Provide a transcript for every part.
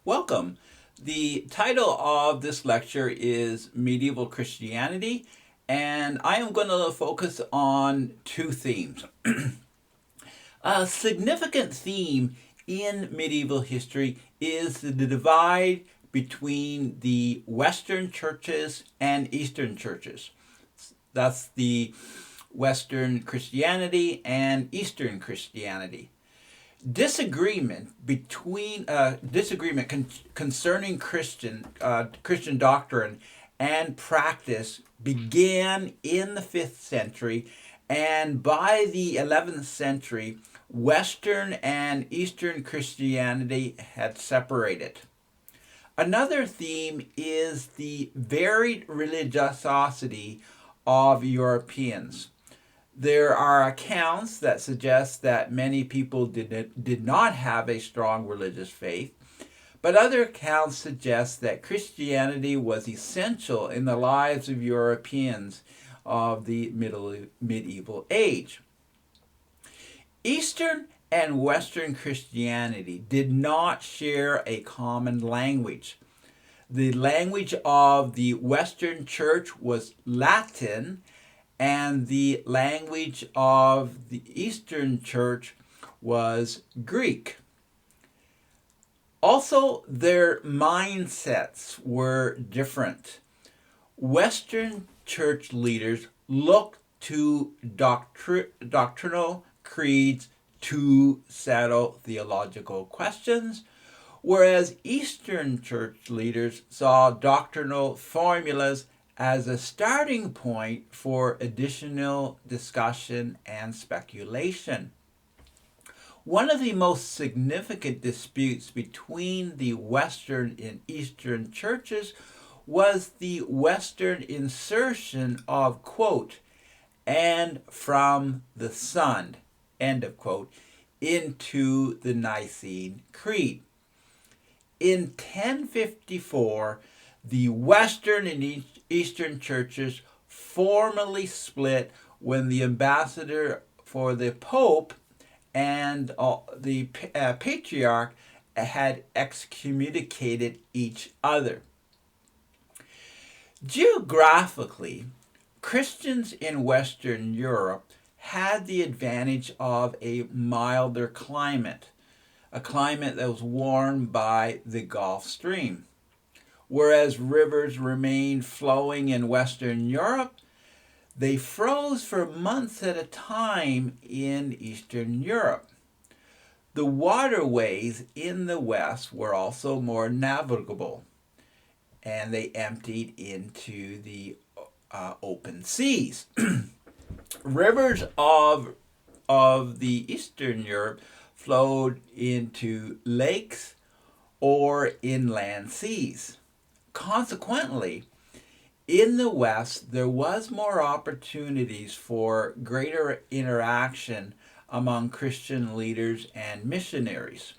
Welcome. The title of this lecture is Medieval Christianity, and I am going to focus on two themes. A significant theme in medieval history is the divide between the Western churches and Eastern churches. That's the Western Christianity and Eastern Christianity. Disagreement concerning Christian doctrine and practice began in the 5th century, and by the 11th century, Western and Eastern Christianity had separated. Another theme is the varied religiosity of Europeans. There are accounts that suggest that many people did not have a strong religious faith, but other accounts suggest that Christianity was essential in the lives of Europeans of the medieval age. Eastern and Western Christianity did not share a common language. The language of the Western Church was Latin, and the language of the Eastern Church was Greek. Also, their mindsets were different. Western church leaders looked to doctrinal creeds to settle theological questions, whereas Eastern church leaders saw doctrinal formulas as a starting point for additional discussion and speculation. One of the most significant disputes between the Western and Eastern churches was the Western insertion of, quote, and from the Son, end of quote, into the Nicene Creed. In 1054, the Western and Eastern churches formally split when the ambassador for the Pope and the Patriarch had excommunicated each other. Geographically, Christians in Western Europe had the advantage of a milder climate, a climate that was warmed by the Gulf Stream. Whereas rivers remained flowing in Western Europe, they froze for months at a time in Eastern Europe. The waterways in the West were also more navigable, and they emptied into the open seas. Rivers of the Eastern Europe flowed into lakes or inland seas. Consequently, in the West, there was more opportunities for greater interaction among Christian leaders and missionaries.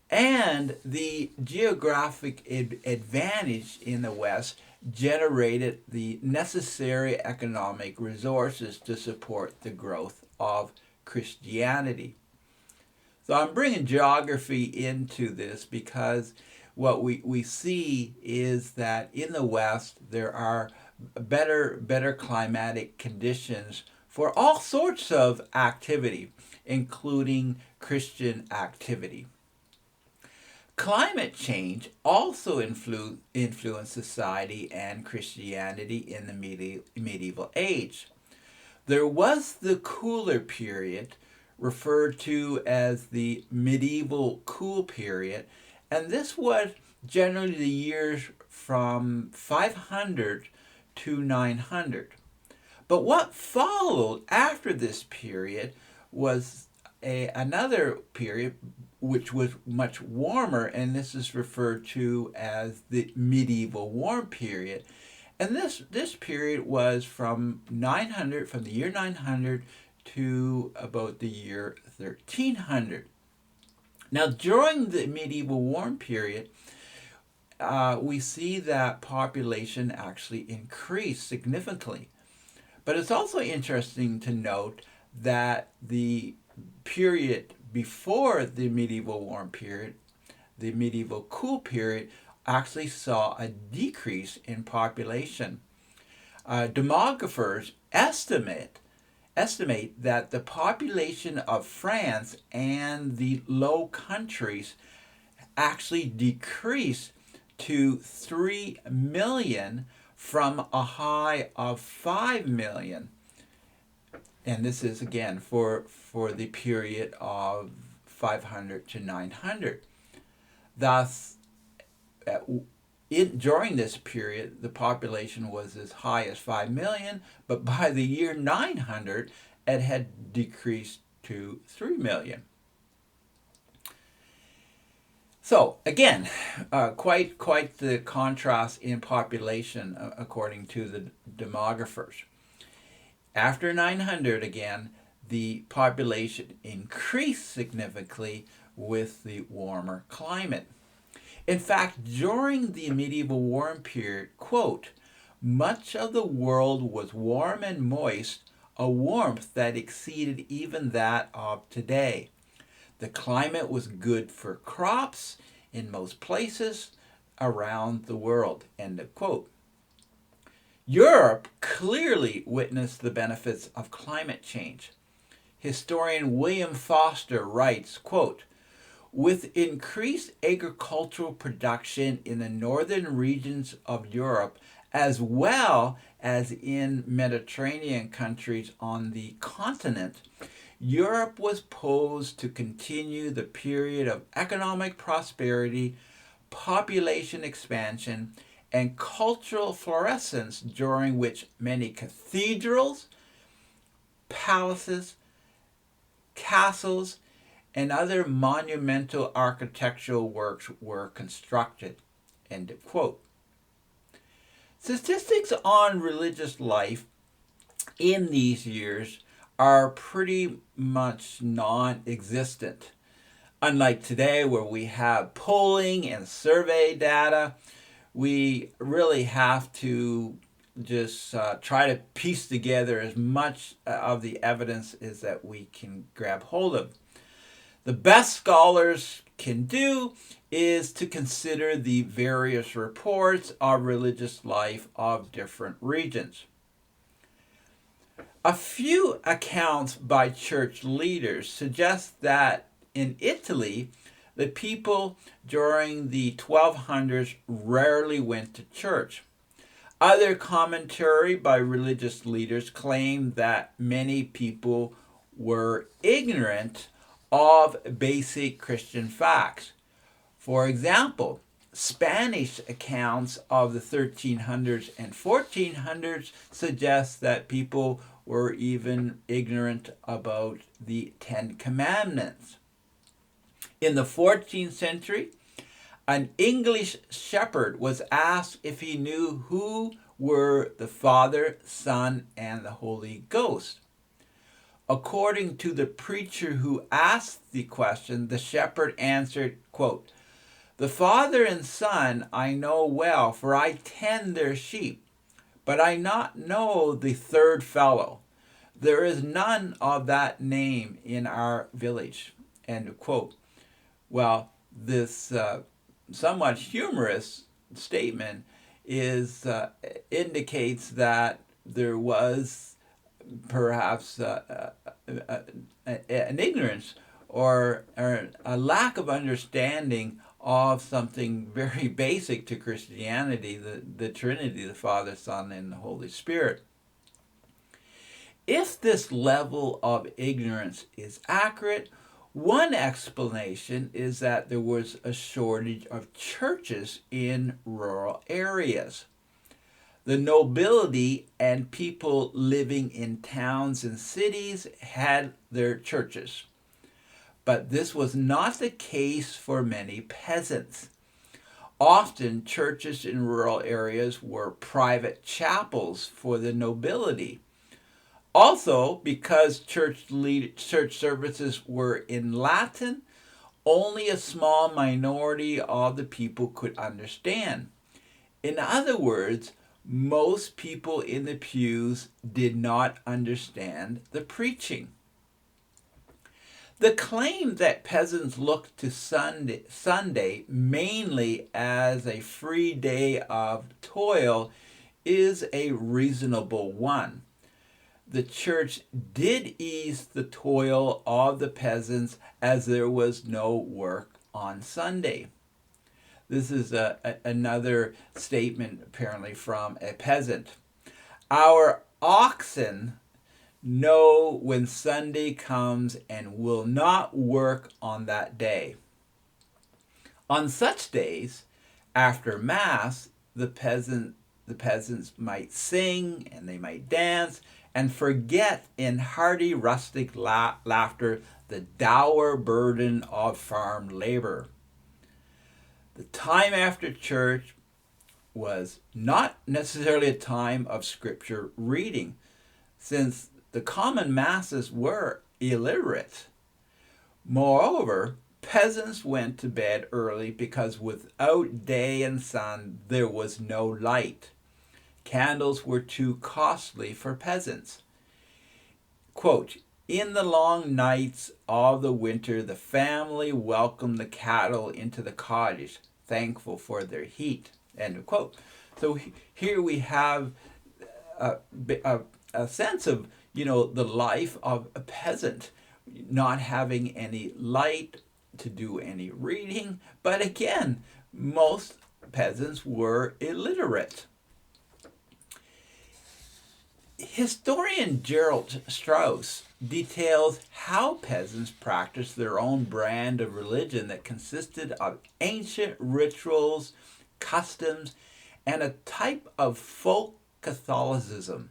And the geographic advantage in the West generated the necessary economic resources to support the growth of Christianity. So I'm bringing geography into this because what we see is that in the West there are better climatic conditions for all sorts of activity, including Christian activity. Climate change also influenced society and Christianity in the medieval age. There was the cooler period, referred to as the medieval cool period, and this was generally the years from 500 to 900. But what followed after this period was another period which was much warmer, and this is referred to as the medieval warm period. And this period was from the year 900 to about the year 1300. Now, during the medieval warm period, we see that population actually increased significantly. But it's also interesting to note that the period before the medieval warm period, the medieval cool period, actually saw a decrease in population. Demographers estimate that the population of France and the Low Countries actually decreased to 3 million from a high of 5 million. And this is again for the period of 500 to 900. Thus, during this period, the population was as high as 5 million, but by the year 900, it had decreased to 3 million. So again, quite the contrast in population according to the demographers. After 900, again, the population increased significantly with the warmer climate. In fact, during the medieval warm period, quote, much of the world was warm and moist, a warmth that exceeded even that of today. The climate was good for crops in most places around the world, end of quote. Europe clearly witnessed the benefits of climate change. Historian William Foster writes, quote, with increased agricultural production in the northern regions of Europe, as well as in Mediterranean countries on the continent, Europe was poised to continue the period of economic prosperity, population expansion, and cultural florescence during which many cathedrals, palaces, castles, and other monumental architectural works were constructed. End of quote. Statistics on religious life in these years are pretty much non-existent. Unlike today, where we have polling and survey data, we really have to just try to piece together as much of the evidence as that we can grab hold of. The best scholars can do is to consider the various reports of religious life of different regions. A few accounts by church leaders suggest that in Italy, the people during the 1200s rarely went to church. Other commentary by religious leaders claim that many people were ignorant of basic Christian facts. For example, Spanish accounts of the 1300s and 1400s suggest that people were even ignorant about the Ten Commandments. In the 14th century, an English shepherd was asked if he knew who were the Father, Son, and the Holy Ghost. According to the preacher who asked the question, the shepherd answered, quote, the Father and Son I know well, for I tend their sheep, but I not know the third fellow. There is none of that name in our village. End of quote. Well, this somewhat humorous statement indicates that there was perhaps an ignorance or a lack of understanding of something very basic to Christianity, the Trinity, the Father, Son, and the Holy Spirit. If this level of ignorance is accurate, one explanation is that there was a shortage of churches in rural areas. The nobility and people living in towns and cities had their churches. But this was not the case for many peasants. Often, churches in rural areas were private chapels for the nobility. Also, because church services were in Latin, only a small minority of the people could understand. In other words, most people in the pews did not understand the preaching. The claim that peasants looked to Sunday mainly as a free day of toil is a reasonable one. The church did ease the toil of the peasants as there was no work on Sunday. This is another statement apparently from a peasant. Our oxen know when Sunday comes and will not work on that day. On such days, after Mass, the peasants might sing and they might dance and forget in hearty rustic laughter the dour burden of farm labor. The time after church was not necessarily a time of scripture reading, since the common masses were illiterate. Moreover, peasants went to bed early because without day and sun there was no light. Candles were too costly for peasants. Quote, in the long nights of the winter, the family welcomed the cattle into the cottage, thankful for their heat. End of quote. So here we have a sense of, the life of a peasant, not having any light to do any reading. But again, most peasants were illiterate. Historian Gerald Strauss details how peasants practiced their own brand of religion that consisted of ancient rituals, customs, and a type of folk Catholicism.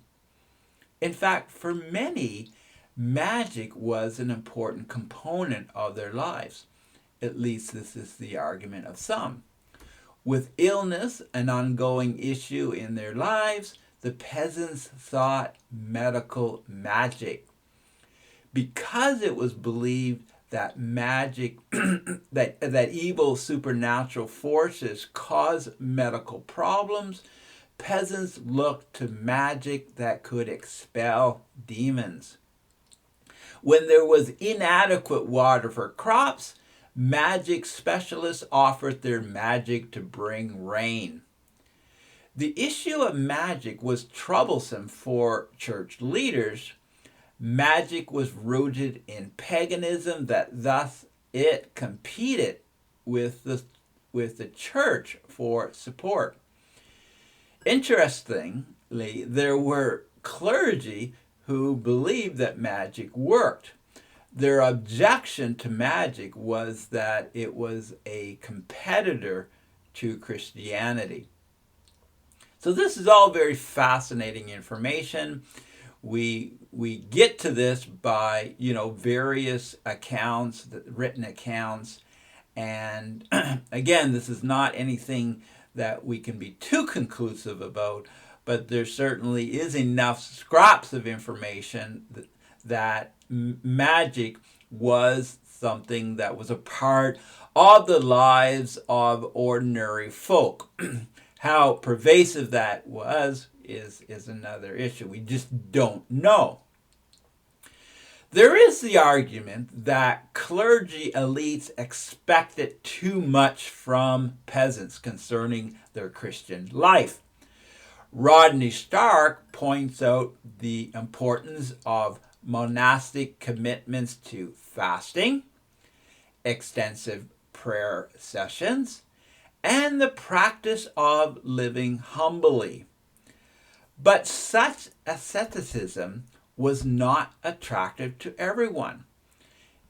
In fact, for many, magic was an important component of their lives. At least this is the argument of some. With illness an ongoing issue in their lives, the peasants sought medical magic. Because it was believed that magic, that evil supernatural forces cause medical problems, peasants looked to magic that could expel demons. When there was inadequate water for crops, magic specialists offered their magic to bring rain. The issue of magic was troublesome for church leaders. Magic was rooted in paganism, that thus it competed with the church for support. Interestingly, there were clergy who believed that magic worked. Their objection to magic was that it was a competitor to Christianity. So this is all very fascinating information. We get to this by, various accounts, written accounts. And again, this is not anything that we can be too conclusive about, but there certainly is enough scraps of information that magic was something that was a part of the lives of ordinary folk. How pervasive that was is another issue. We just don't know. There is the argument that clergy elites expected too much from peasants concerning their Christian life. Rodney Stark points out the importance of monastic commitments to fasting, extensive prayer sessions, and the practice of living humbly. But such asceticism was not attractive to everyone.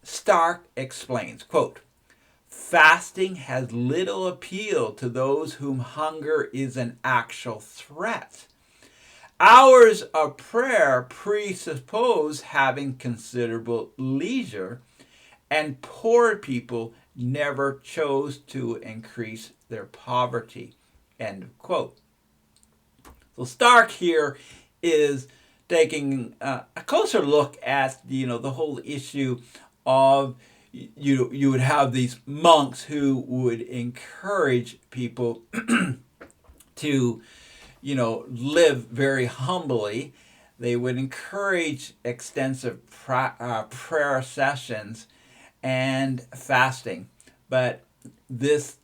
Stark explains, quote, fasting has little appeal to those whom hunger is an actual threat. Hours of prayer presuppose having considerable leisure, and poor people never chose to increase their poverty. End of quote. So Stark here is taking a closer look at the whole issue of you would have these monks who would encourage people to live very humbly. They would encourage extensive prayer sessions, and fasting. But this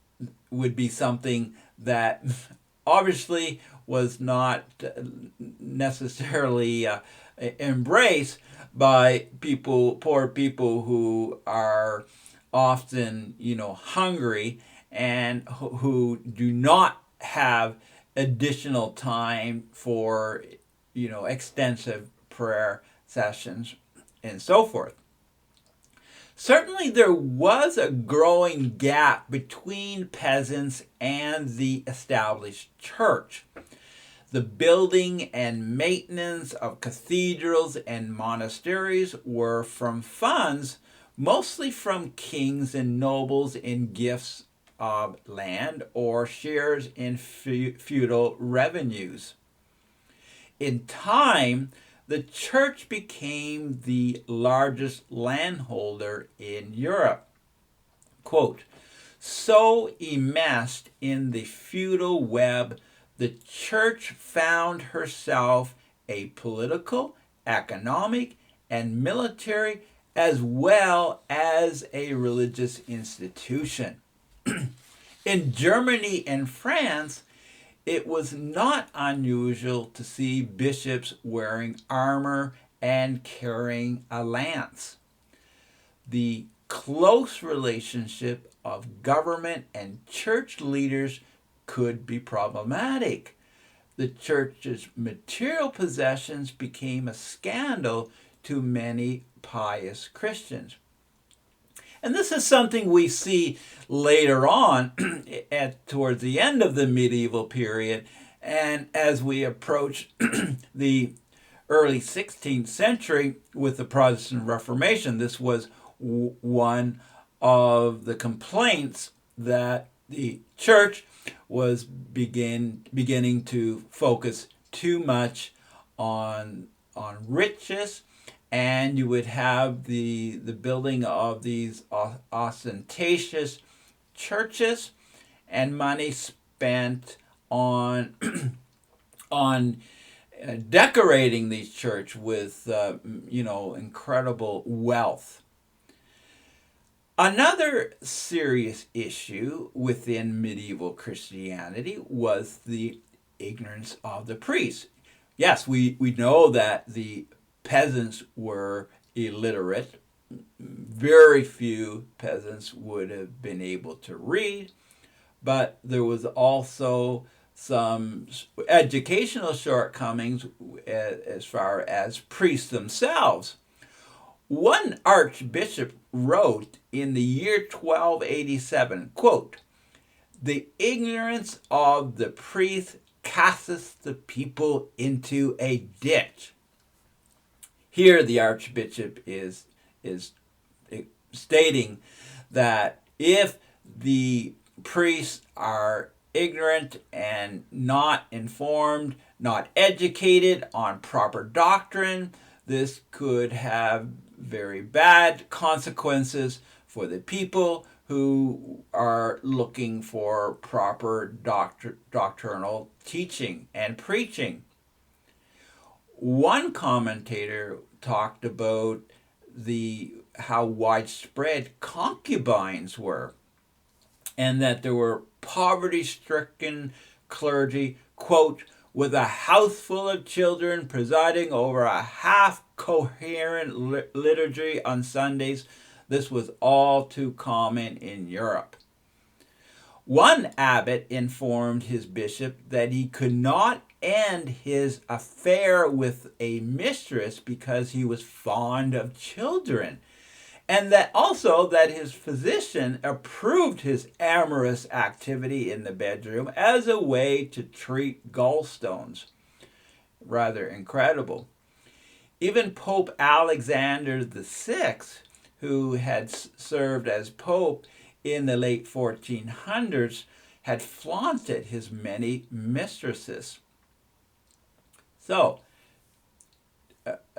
would be something that obviously was not necessarily embraced by poor people who are often, hungry and who do not have additional time for, extensive prayer sessions and so forth. Certainly, there was a growing gap between peasants and the established church. The building and maintenance of cathedrals and monasteries were from funds, mostly from kings and nobles in gifts of land or shares in feudal revenues. In time, the church became the largest landholder in Europe. Quote, so enmeshed in the feudal web, the church found herself a political, economic, and military, as well as a religious institution. In Germany and France, it was not unusual to see bishops wearing armor and carrying a lance. The close relationship of government and church leaders could be problematic. The church's material possessions became a scandal to many pious Christians. And this is something we see later on towards the end of the medieval period. And as we approach the early 16th century with the Protestant Reformation, this was one of the complaints that the church was beginning to focus too much on riches, and you would have the building of these ostentatious churches and money spent on on decorating these churches with incredible wealth. Another serious issue within medieval Christianity was the ignorance of the priests. Yes, we know that the peasants were illiterate. Very few peasants would have been able to read, but there was also some educational shortcomings as far as priests themselves. One archbishop wrote in the year 1287, quote, the ignorance of the priest casteth the people into a ditch. Here the archbishop is stating that if the priests are ignorant and not informed, not educated on proper doctrine, this could have very bad consequences for the people who are looking for proper doctrinal teaching and preaching. One commentator talked about how widespread concubines were, and that there were poverty-stricken clergy, quote, with a house full of children presiding over a half-coherent liturgy on Sundays. This was all too common in Europe. One abbot informed his bishop that he could not end his affair with a mistress because he was fond of children, and that also that his physician approved his amorous activity in the bedroom as a way to treat gallstones. Rather incredible. Even Pope Alexander VI, who had served as pope in the late 1400s, had flaunted his many mistresses. So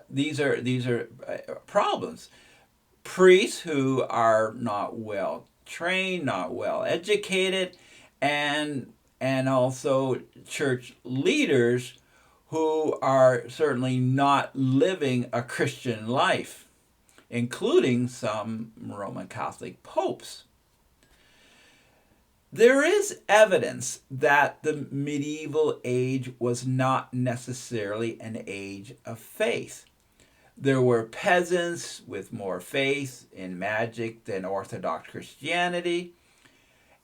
these are problems. Priests who are not well trained, not well educated, and also church leaders who are certainly not living a Christian life. including some Roman Catholic popes. There is evidence that the medieval age was not necessarily an age of faith. There were peasants with more faith in magic than Orthodox Christianity,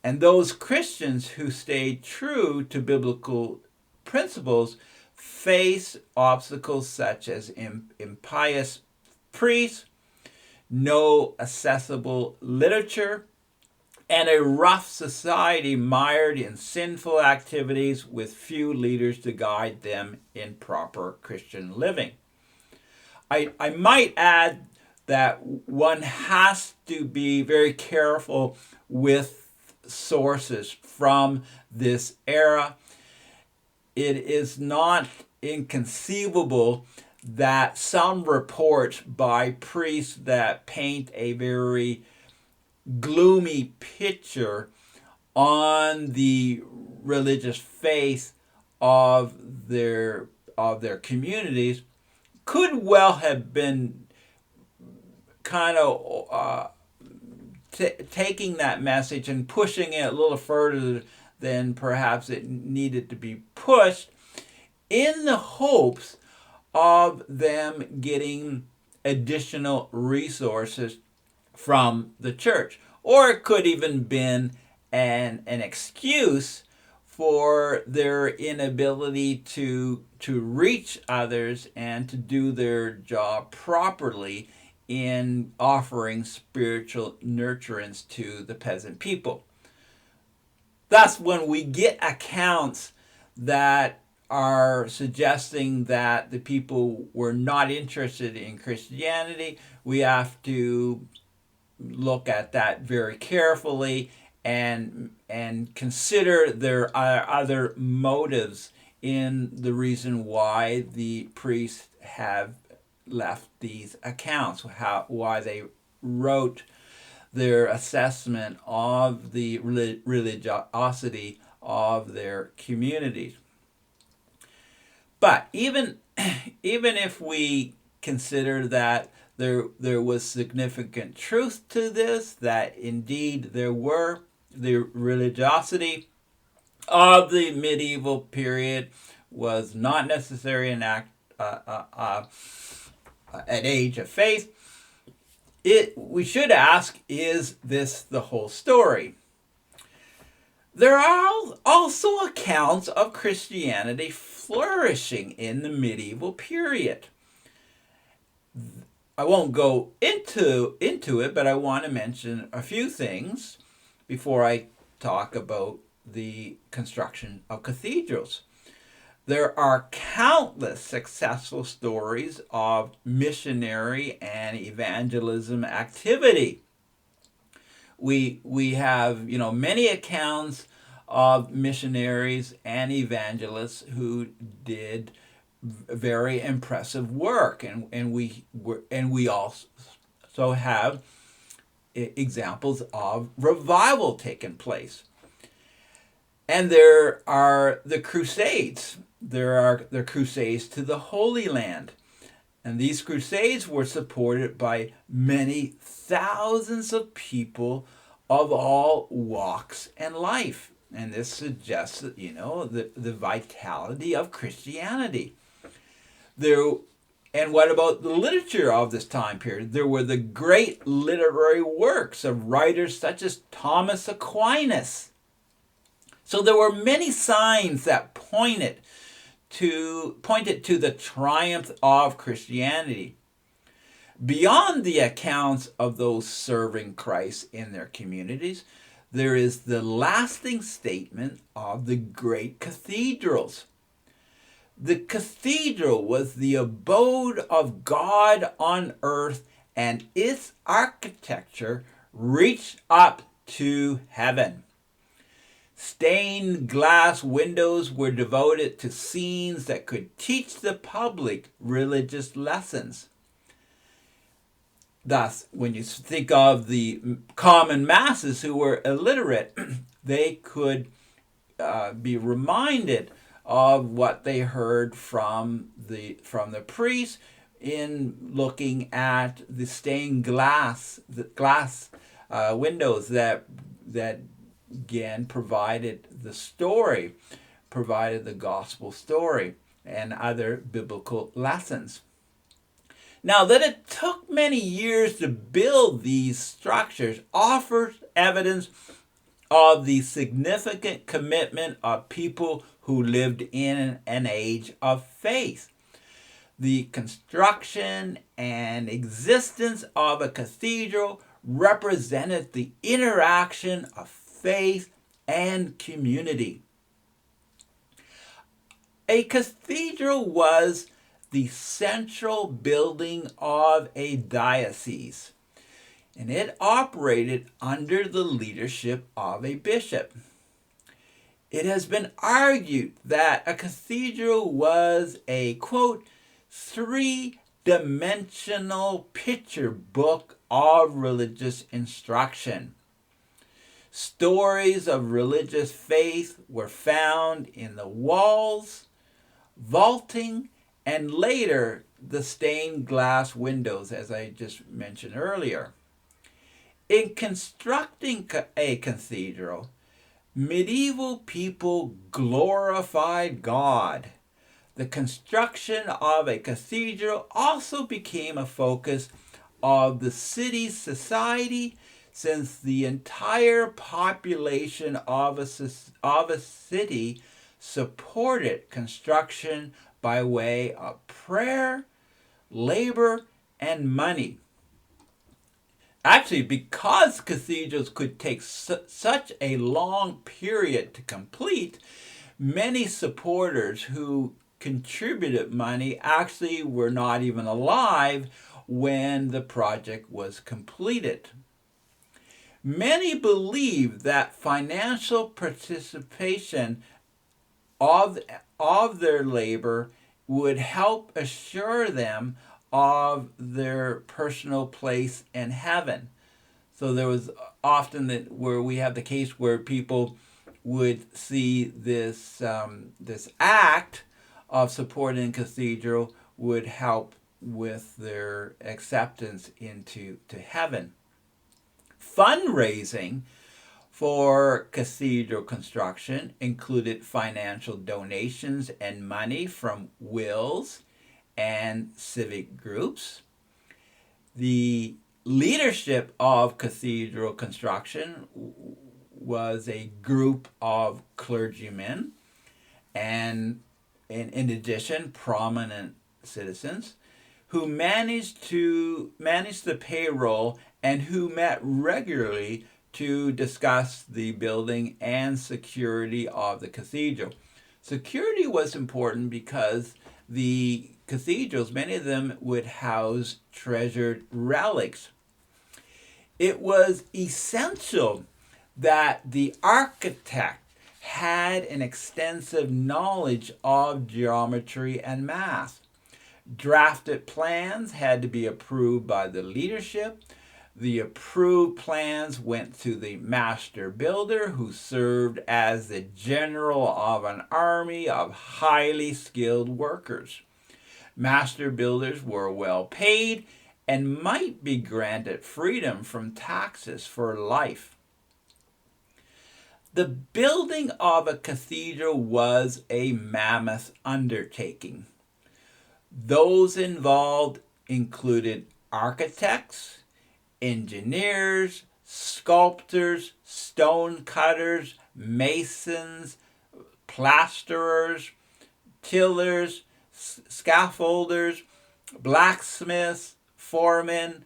and those Christians who stayed true to biblical principles faced obstacles such as impious priests, no accessible literature, and a rough society mired in sinful activities with few leaders to guide them in proper Christian living. I might add that one has to be very careful with sources from this era. It is not inconceivable that some reports by priests that paint a very gloomy picture on the religious faith of their communities could well have been kind of taking that message and pushing it a little further than perhaps it needed to be pushed, in the hopes of them getting additional resources from the church. Or it could even been an excuse for their inability to reach others and to do their job properly in offering spiritual nurturance to the peasant people. Thus, when we get accounts that are suggesting that the people were not interested in Christianity, we have to look at that very carefully and consider there are other motives in the reason why the priests have left these accounts, why they wrote their assessment of the religiosity of their communities. But even if we consider that there was significant truth to this, that indeed there were, the religiosity of the medieval period was not necessarily an age of faith, we should ask, is this the whole story? There are also accounts of Christianity flourishing in the medieval period. I won't go into it, but I want to mention a few things before I talk about the construction of cathedrals. There are countless successful stories of missionary and evangelism activity. We have many accounts of missionaries and evangelists who did very impressive work, and we also have examples of revival taking place. And there are the Crusades. There are the Crusades to the Holy Land. And these Crusades were supported by many thousands of people of all walks and life. And this suggests that, the vitality of Christianity. And what about the literature of this time period? There were the great literary works of writers such as Thomas Aquinas. So there were many signs that pointed to the triumph of Christianity. Beyond the accounts of those serving Christ in their communities, there is the lasting statement of the great cathedrals. The cathedral was the abode of God on earth, and its architecture reached up to heaven. Stained glass windows were devoted to scenes that could teach the public religious lessons. Thus, when you think of the common masses who were illiterate, they could be reminded of what they heard from the priest in looking at the stained glass windows that again provided the gospel story and other biblical lessons. Now, that it took many years to build these structures offers evidence of the significant commitment of people who lived in an age of faith. The construction and existence of a cathedral represented the interaction of faith and community. A cathedral was the central building of a diocese, and it operated under the leadership of a bishop. It has been argued that a cathedral was a, quote, three-dimensional picture book of religious instruction. Stories of religious faith were found in the walls, vaulting, and later the stained glass windows, as I just mentioned earlier. In constructing a cathedral, medieval people glorified God. The construction of a cathedral also became a focus of the city's society, since the entire population of a city supported construction by way of prayer, labor, and money. Actually, because cathedrals could take such a long period to complete, many supporters who contributed money actually were not even alive when the project was completed. Many believe that financial participation of their labor would help assure them of their personal place in heaven. So there was often where we have the case where people would see this act of supporting cathedral would help with their acceptance into heaven. Fundraising for cathedral construction included financial donations and money from wills and civic groups. The leadership of cathedral construction was a group of clergymen and, in addition, prominent citizens who managed the payroll and who met regularly to discuss the building and security of the cathedral. Security was important because the cathedrals, many of them would house treasured relics. It was essential that the architect had an extensive knowledge of geometry and math. Drafted plans had to be approved by the leadership. The approved plans went to the master builder, who served as the general of an army of highly skilled workers. Master builders were well paid and might be granted freedom from taxes for life. The building of a cathedral was a mammoth undertaking. Those involved included architects, engineers, sculptors, stone cutters, masons, plasterers, tillers, scaffolders, blacksmiths, foremen,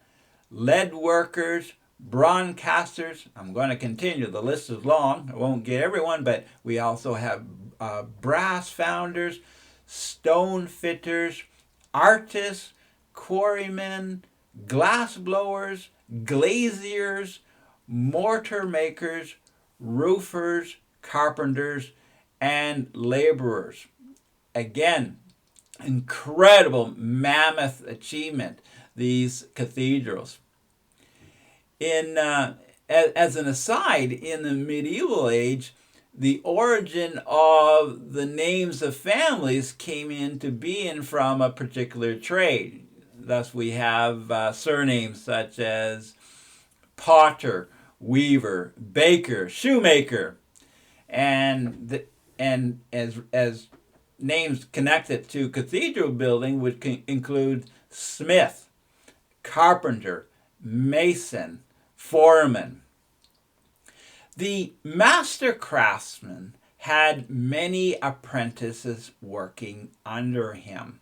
lead workers, bronze casters. I'm going to continue. The list is long. I won't get everyone, but we also have brass founders, stone fitters, artists, quarrymen, glass blowers, glaziers, mortar makers, roofers, carpenters, and laborers. Again, incredible mammoth achievement, these cathedrals. As an aside, in the medieval age, the origin of the names of families came into being from a particular trade. thus we have surnames such as potter, weaver, baker, shoemaker, and as names connected to cathedral building would include smith, carpenter, mason, foreman. The master craftsman had many apprentices working under him.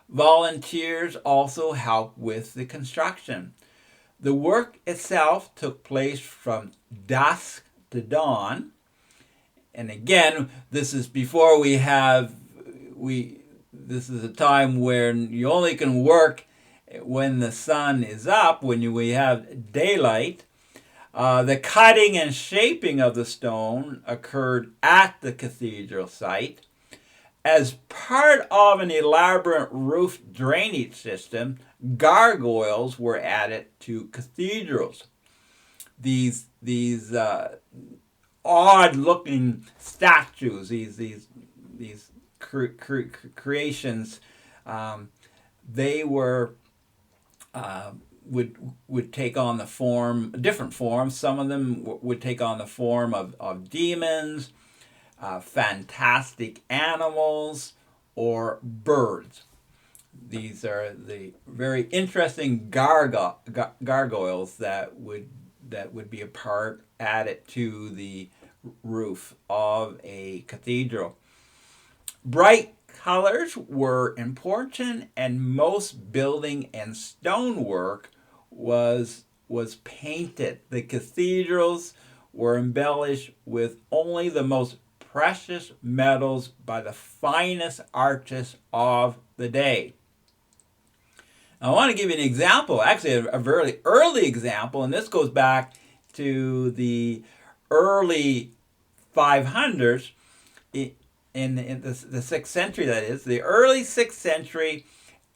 Volunteers also helped with the construction. The work itself took place from dusk to dawn. And again, this is before this is a time when you only can work when the sun is up, when we have daylight. The cutting and shaping of the stone occurred at the cathedral site. As part of an elaborate roof drainage system, gargoyles were added to cathedrals. These odd-looking statues, these creations, they were would take on the form, different forms. Some of them would take on the form of demons, fantastic animals, or birds. These are the very interesting gargoyles that would be added to the roof of a cathedral. Bright colors were important, and most building and stonework was painted. The cathedrals were embellished with only the most precious metals by the finest artists of the day. Now, I want to give you an example, actually a very early example, and this goes back to the early 500s, in the 6th century, that is. The early 6th century,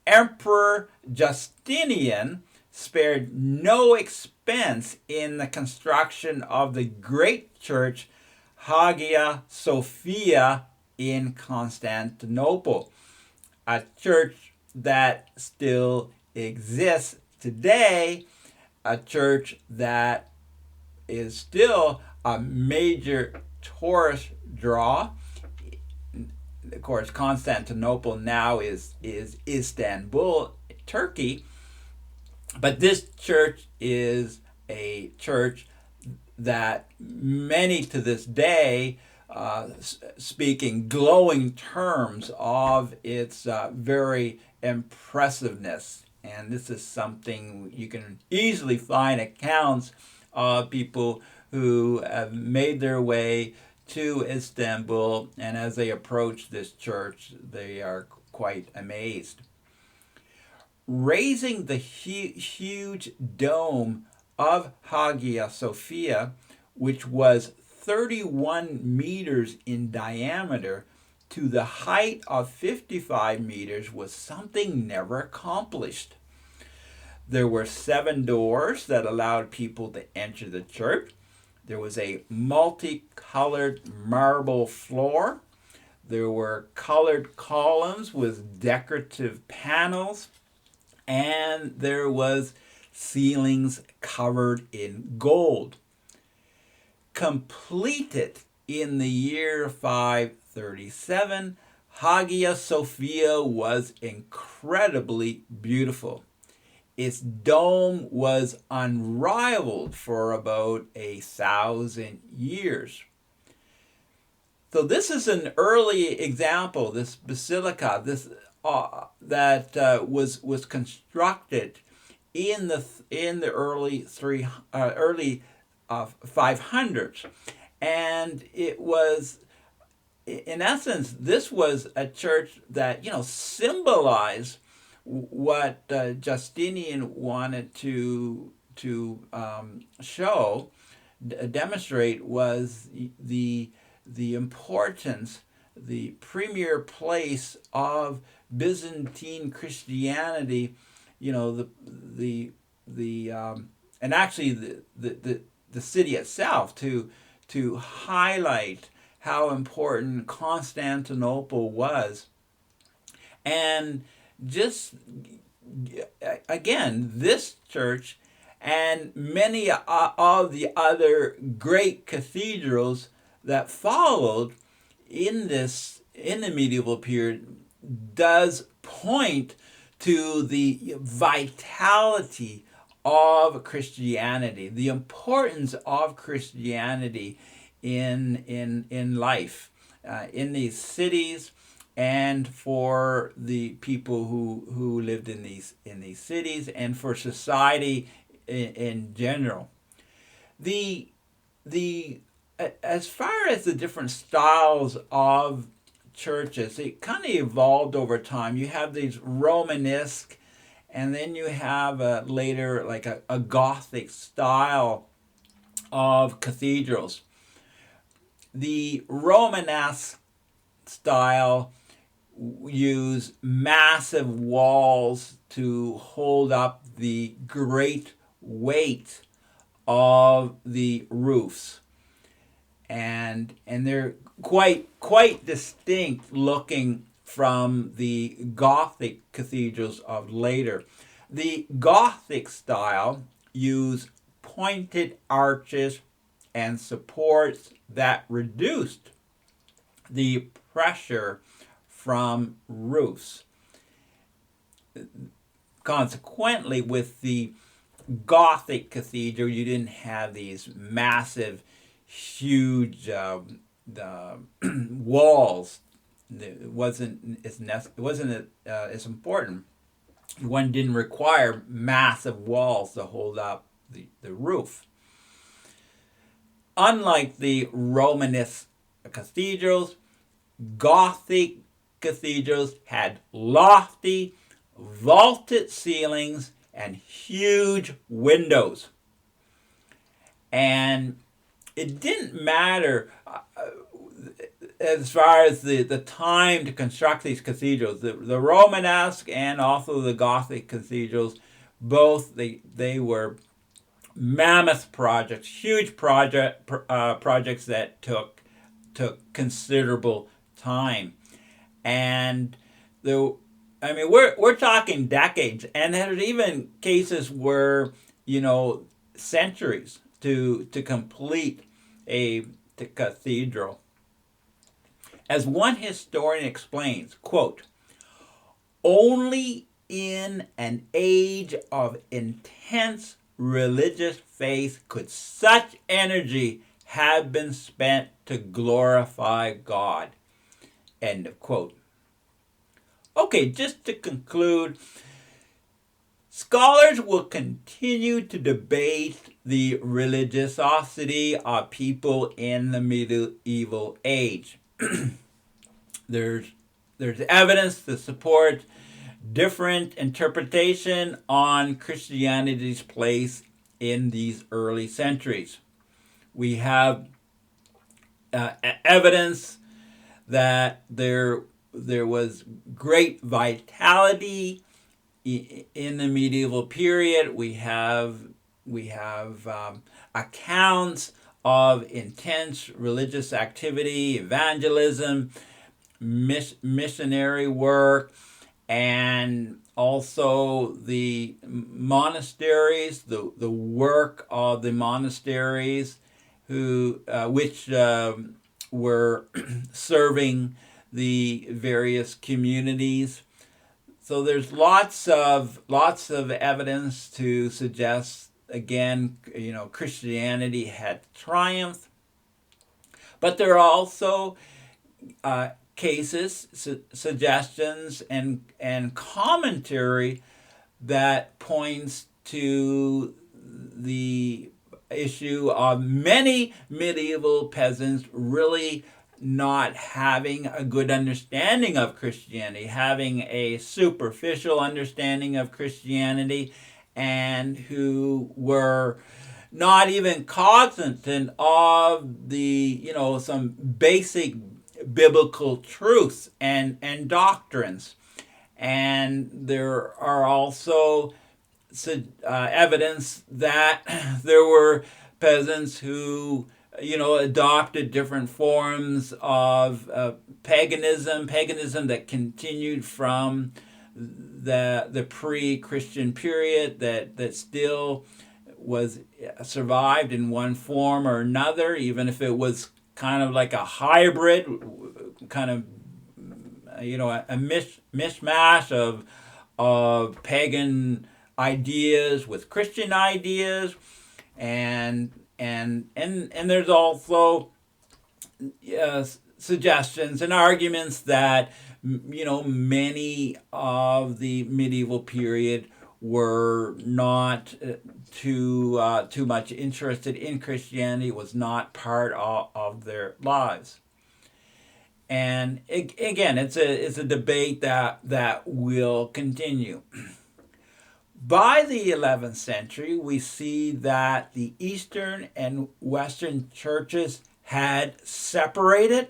Emperor Justinian spared no expense in the construction of the great church Hagia Sophia in Constantinople, a church that still exists today, a church that is still a major tourist draw. Of course, Constantinople now is Istanbul, Turkey, but this church is a church that many to this day speak in glowing terms of its very impressiveness. And this is something you can easily find accounts of people who have made their way to Istanbul, and as they approach this church, they are quite amazed. Raising the huge dome of Hagia Sophia, which was 31 meters in diameter, to the height of 55 meters was something never accomplished. There were 7 doors that allowed people to enter the church. There was a multicolored marble floor. There were colored columns with decorative panels. And there was ceilings covered in gold. Completed in the year 537, Hagia Sophia was incredibly beautiful. Its dome was unrivaled for about 1,000 years. So this is an early example, this basilica, that was constructed in the early 500s, and it was, in essence, this was a church that symbolized what Justinian wanted to demonstrate was the importance, the premier place of Byzantine Christianity, and actually the city itself, to highlight how important Constantinople was, and just again, this church and many of the other great cathedrals that followed in the medieval period does point to the vitality of Christianity, the importance of Christianity in life, in these cities, and for the people who lived in these cities, and for society in general. The the As far as the different styles of churches, it kind of evolved over time. You have these Romanesque, and then you have later like a Gothic style of cathedrals. The Romanesque style use massive walls to hold up the great weight of the roofs, and they're quite distinct looking from the Gothic cathedrals of later. The Gothic style use pointed arches and supports that reduced the pressure from roofs. Consequently, with the Gothic cathedral, you didn't have these massive, huge walls. It wasn't as important. One didn't require massive walls to hold up the roof. Unlike the Romanesque cathedrals, Gothic cathedrals had lofty, vaulted ceilings and huge windows. And it didn't matter as far as the time to construct these cathedrals. The Romanesque and also the Gothic cathedrals, both they were mammoth projects, huge projects that took considerable time. And we're talking decades, and there's even cases where centuries to complete a cathedral. As one historian explains, quote, "Only in an age of intense religious faith could such energy have been spent to glorify God." End of quote. Okay, just to conclude, scholars will continue to debate the religiosity of people in the medieval age. There's evidence to support different interpretation on Christianity's place in these early centuries. We have evidence that there was great vitality in the medieval period. We have accounts of intense religious activity, evangelism, missionary work, and also the monasteries, the work of the monasteries, which were serving the various communities. So there's lots of evidence to suggest, again, Christianity had triumphed. But there are also cases, suggestions, and commentary that points to the issue of many medieval peasants really not having a good understanding of Christianity, having a superficial understanding of Christianity, and who were not even cognizant of the, some basic biblical truths and doctrines. And there are also evidence that there were peasants who adopted different forms of paganism that continued from the pre-Christian period that still was survived in one form or another, even if it was kind of like a hybrid, kind of a mishmash of pagan ideas with Christian ideas, and there's also suggestions and arguments that many of the medieval period were not too much interested in Christianity. It was not part of their lives. And again, it's a debate that will continue. By the 11th century, we see that the Eastern and Western churches had separated,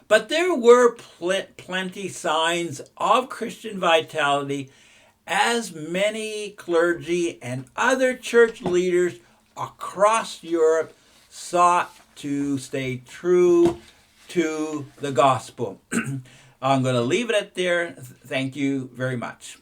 but there were plenty signs of Christian vitality, as many clergy and other church leaders across Europe sought to stay true to the gospel. I'm going to leave it at there. Thank you very much.